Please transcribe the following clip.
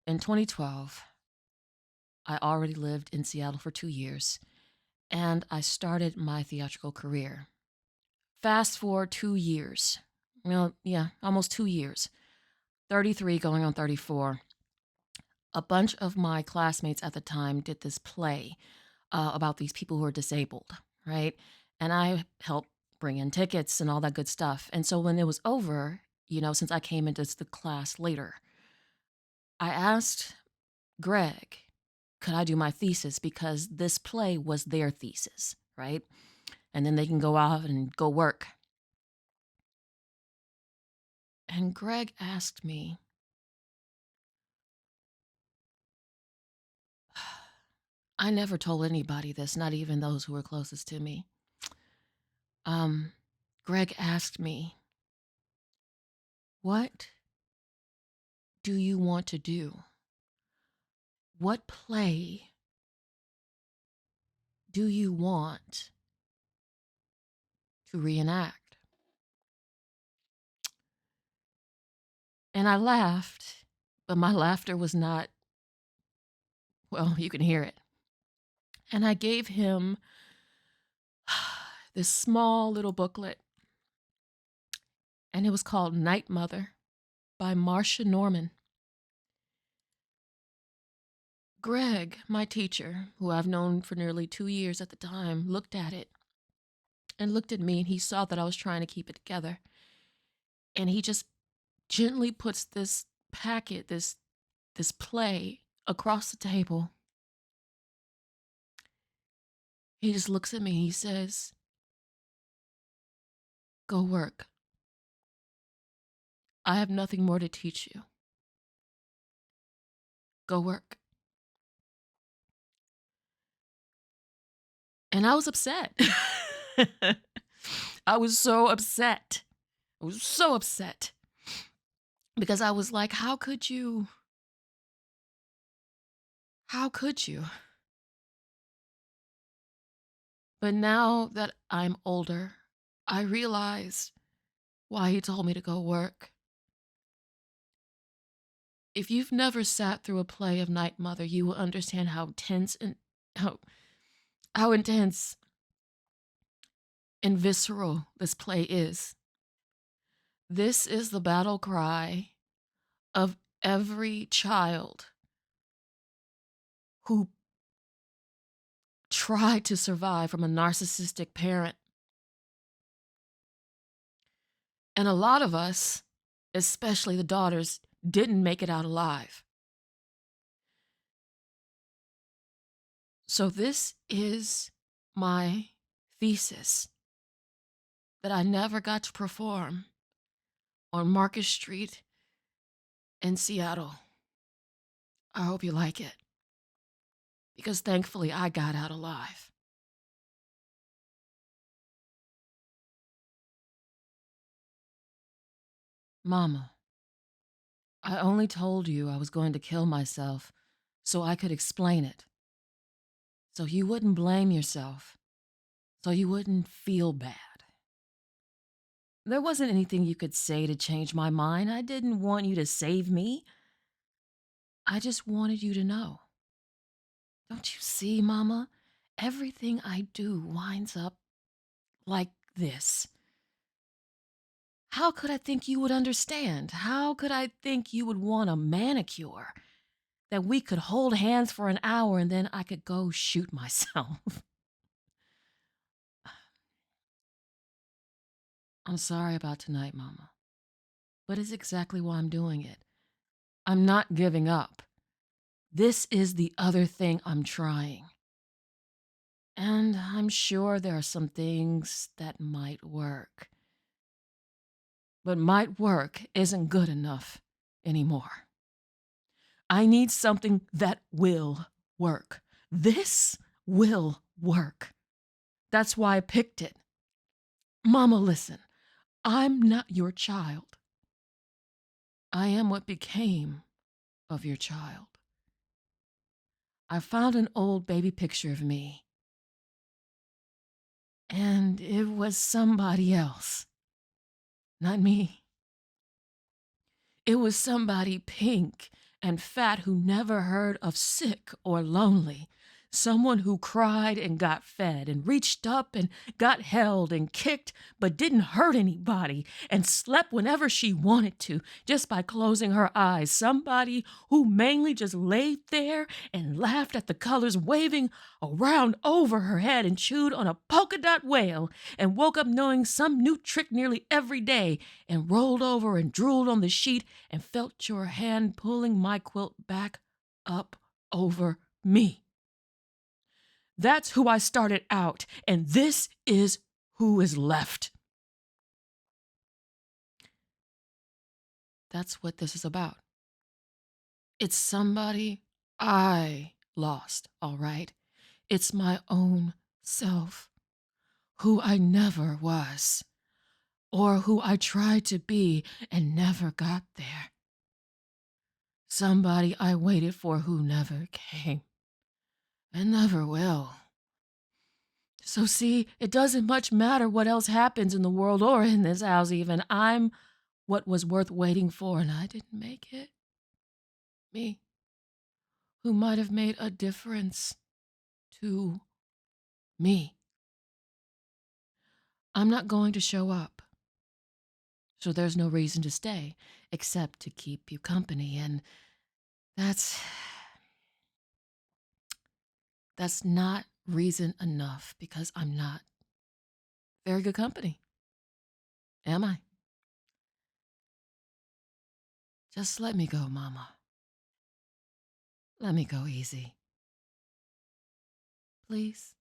in 2012, I already lived in Seattle for 2 years, and I started my theatrical career. Fast forward 2 years. Well, yeah, almost 2 years. 33 going on 34. A bunch of my classmates at the time did this play about these people who are disabled, right? And I helped bring in tickets and all that good stuff. And so when it was over, since I came into the class later, I asked Greg, could I do my thesis? Because this play was their thesis, right? And then they can go out and go work. And Greg asked me, I never told anybody this, not even those who were closest to me. Greg asked me, what do you want to do? What play do you want to reenact? And I laughed, but my laughter was not, well, you can hear it. And I gave him this small little booklet, and it was called Night Mother by Marsha Norman. Greg, my teacher, who I've known for nearly 2 years at the time, looked at it and looked at me, and he saw that I was trying to keep it together. And he just gently puts this packet, this play across the table. He just looks at me and he says, go work. I have nothing more to teach you. Go work. And I was upset. I was so upset. I was so upset. Because I was like, how could you? How could you? But now that I'm older, I realize why he told me to go work. If you've never sat through a play of Night Mother, you will understand how tense and how intense and visceral this play is. This is the battle cry of every child who tried to survive from a narcissistic parent. And a lot of us, especially the daughters, didn't make it out alive. So this is my thesis that I never got to perform on Market Street in Seattle. I hope you like it, because thankfully I got out alive. Mama, I only told you I was going to kill myself so I could explain it, so you wouldn't blame yourself, so you wouldn't feel bad. There wasn't anything you could say to change my mind. I didn't want you to save me. I just wanted you to know. Don't you see, Mama? Everything I do winds up like this. How could I think you would understand? How could I think you would want a manicure? That we could hold hands for an hour and then I could go shoot myself. I'm sorry about tonight, Mama, but it's exactly why I'm doing it. I'm not giving up. This is the other thing I'm trying. And I'm sure there are some things that might work. But might work isn't good enough anymore. I need something that will work. This will work. That's why I picked it. Mama, listen, I'm not your child. I am what became of your child. I found an old baby picture of me, and it was somebody else, not me. It was somebody pink and fat who never heard of sick or lonely. Someone who cried and got fed and reached up and got held and kicked but didn't hurt anybody and slept whenever she wanted to just by closing her eyes. Somebody who mainly just laid there and laughed at the colors waving around over her head and chewed on a polka dot whale and woke up knowing some new trick nearly every day and rolled over and drooled on the sheet and felt your hand pulling my quilt back up over me. That's who I started out, and this is who is left. That's what this is about. It's somebody I lost, all right? It's my own self, who I never was, or who I tried to be and never got there. Somebody I waited for who never came and never will. So see, it doesn't much matter what else happens in the world or in this house even. I'm what was worth waiting for, and I didn't make it. Me, who might have made a difference to me. I'm not going to show up, so there's no reason to stay except to keep you company, and that's not reason enough because I'm not very good company, am I? Just let me go, Mama. Let me go easy. Please.